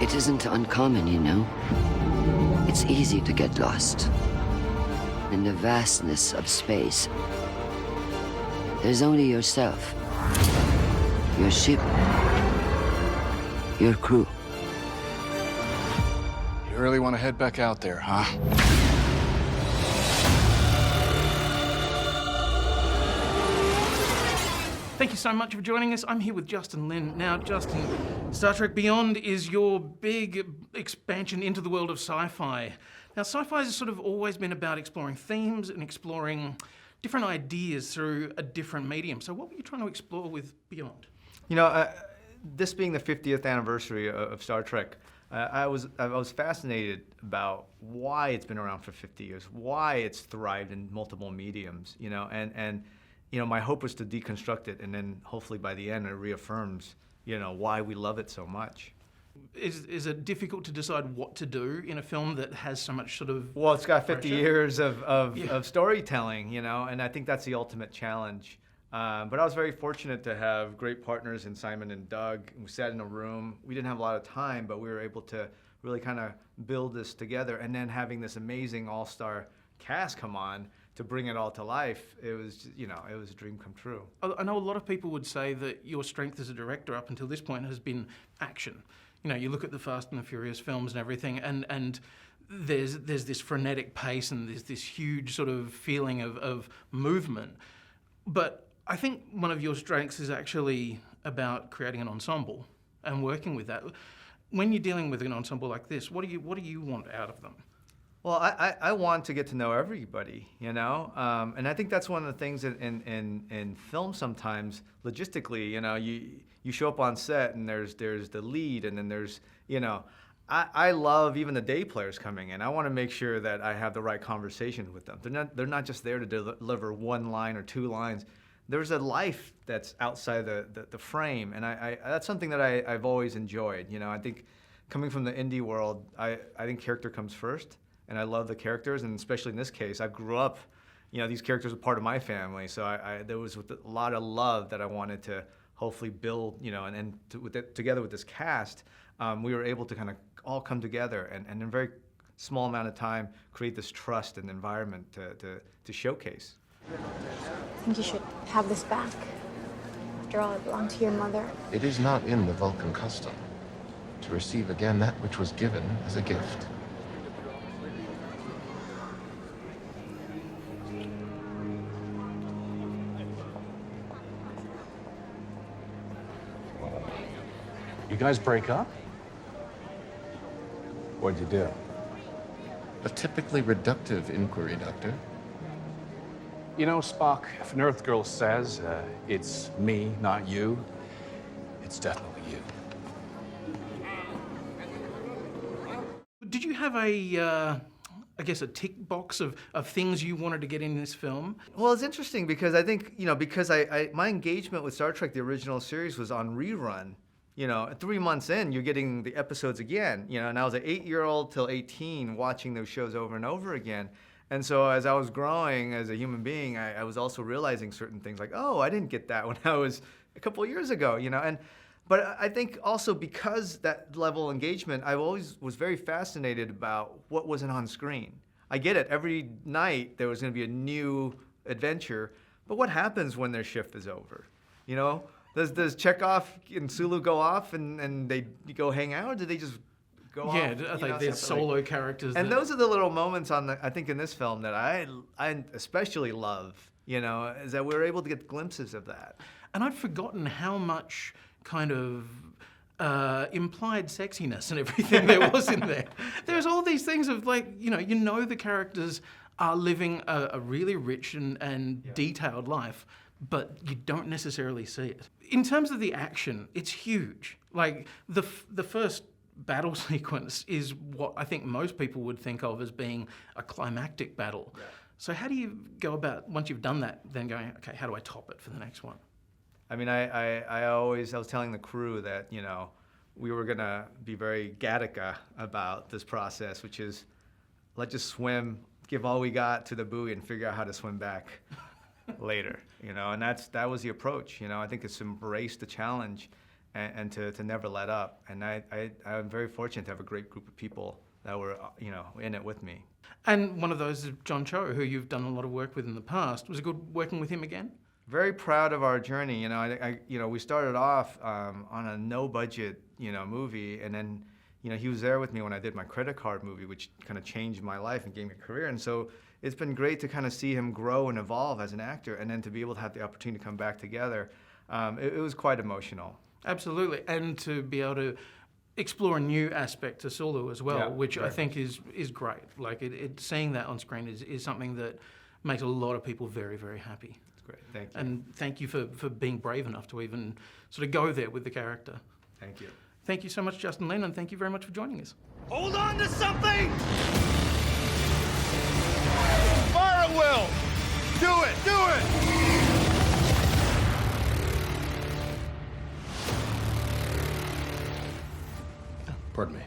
It isn't uncommon, you know. It's easy to get lost in the vastness of space. There's only yourself, your ship, your crew. You really want to head back out there, huh? Thank you so much for joining us. I'm here with Justin Lin. Now, Justin, Star Trek Beyond is your big expansion into the world of sci-fi. Now, sci-fi has sort of always been about exploring themes and exploring different ideas through a different medium. So what were you trying to explore with Beyond? You know, this being the 50th anniversary of Star Trek, I was fascinated about why it's been around for 50 years, why it's thrived in multiple mediums, you know, and you know, my hope was to deconstruct it, and then hopefully by the end it reaffirms, you know, why we love it so much. Is it difficult to decide what to do in a film that has so much sort of Well, it's got 50 pressure? years of storytelling, you know, and I think that's the ultimate challenge. But I was very fortunate to have great partners in Simon and Doug. We sat in a room. We didn't have a lot of time, but we were able to really kind of build this together. And then having this amazing all-star cast come on to bring it all to life, it was, you know, it was a dream come true. I know a lot of people would say that your strength as a director up until this point has been action. You know, you look at the Fast and the Furious films and everything, and there's this frenetic pace and there's this huge sort of feeling of movement. But I think one of your strengths is actually about creating an ensemble and working with that. When you're dealing with an ensemble like this, what do you want out of them? Well, I want to get to know everybody, you know, and I think that's one of the things in film sometimes, logistically, you know, you show up on set and there's the lead, and then there's, you know, I love even the day players coming in. I want to make sure that I have the right conversation with them. They're not just there to deliver one line or two lines. There's a life that's outside the frame, and that's something that I've always enjoyed. You know, I think coming from the indie world, I think character comes first. And I love the characters, and especially in this case, I grew up, you know, these characters are part of my family, so there was a lot of love that I wanted to hopefully build, you know, and together with this cast, we were able to kind of all come together and in a very small amount of time create this trust and environment to showcase. I think you should have this back. After all, it belonged to your mother. It is not in the Vulcan custom to receive again that which was given as a gift. You guys break up? What'd you do? A typically reductive inquiry, Doctor. You know, Spock, if an Earth girl says it's me, not you, it's definitely you. Did you have I guess a tick box of things you wanted to get in this film? Well, it's interesting because I think, you know, because my engagement with Star Trek, the original series, was on rerun. You know, 3 months in, you're getting the episodes again. You know, and I was an 8-year-old till 18 watching those shows over and over again. And so as I was growing as a human being, I was also realizing certain things like, oh, I didn't get that when I was a couple of years ago, you know. But I think also because that level of engagement, I always was very fascinated about what wasn't on screen. I get it, every night there was gonna be a new adventure, but what happens when their shift is over, you know? Does Chekhov and Sulu go off and they go hang out, or do they just go off? Yeah, I think they're solo characters. And those are the little moments I think in this film that I especially love, you know, is that we're able to get glimpses of that. And I'd forgotten how much kind of implied sexiness and everything there was in there. There's all these things of like, you know the characters are living a really rich and detailed life, but you don't necessarily see it. In terms of the action, it's huge. Like the first battle sequence is what I think most people would think of as being a climactic battle. Yeah. So how do you go about, once you've done that, then going, okay, how do I top it for the next one? I mean, I was telling the crew that, you know, we were gonna be very Gattaca about this process, which is, let's just swim, give all we got to the buoy and figure out how to swim back later, you know, and that was the approach, you know. I think it's embrace the challenge and to never let up. And I'm very fortunate to have a great group of people that were, in it with me. And one of those is John Cho, who you've done a lot of work with in the past. Was it good working with him again? Very proud of our journey. We started off on a no-budget, movie, and then, he was there with me when I did my credit card movie, which kind of changed my life and gave me a career. And so it's been great to kind of see him grow and evolve as an actor, and then to be able to have the opportunity to come back together. It was quite emotional. Absolutely, and to be able to explore a new aspect to Sulu as well, Yeah, which I right. think is great. Like seeing that on screen is something that makes a lot of people very, very happy. It's great. Thank you. And thank you for being brave enough to even sort of go there with the character. Thank you. Thank you so much, Justin Lin, and thank you very much for joining us. Hold on to something! Fire at will! Do it! Do it! Pardon me.